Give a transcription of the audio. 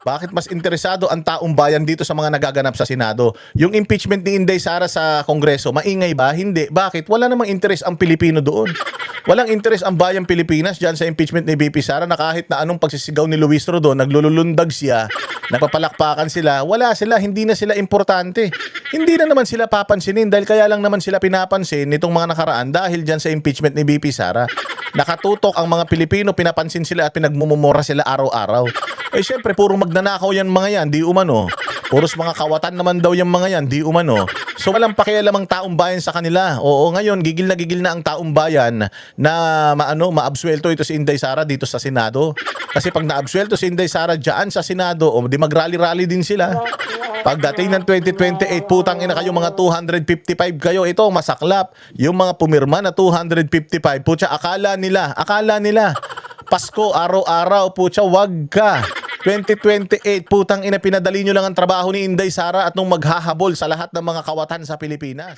Bakit mas interesado ang taong bayan dito sa mga nagaganap sa Senado? Yung impeachment ni Inday Sara sa Kongreso, maingay ba? Hindi. Bakit? Wala namang interes ang Pilipino doon. Walang interes ang bayang Pilipinas dyan sa impeachment ni VP Sara na kahit na anong pagsisigaw ni Luis Rodon, naglululundag siya, nagpapalakpakan sila, wala sila, hindi na sila importante. Hindi na naman sila papansinin dahil kaya lang naman sila pinapansin nitong mga nakaraan dahil dyan sa impeachment ni VP Sara. Nakatutok ang mga Pilipino, pinapansin sila at pinagmumumura sila araw-araw. Eh syempre, puro magnanakaw yan mga yan, di umano. Puros mga kawatan naman daw yung mga yan, di umano. So walang pakialam ang taong bayan sa kanila. Oo, ngayon, gigil na ang taong bayan na maabsuelto ito si Inday Sara dito sa Senado. Kasi pag naabsuelto si Inday Sara dyan sa Senado, o di mag-rally-rally din sila. Pagdating ng 2028, putang ina kayo mga 255 kayo. Ito, masaklap. Yung mga pumirma na 255, putya, akala nila, Pasko, araw-araw, putya, wag ka. 2028, putang ina, pinadali nyo lang ang trabaho ni Inday Sara at nung maghahabol sa lahat ng mga kawatan sa Pilipinas.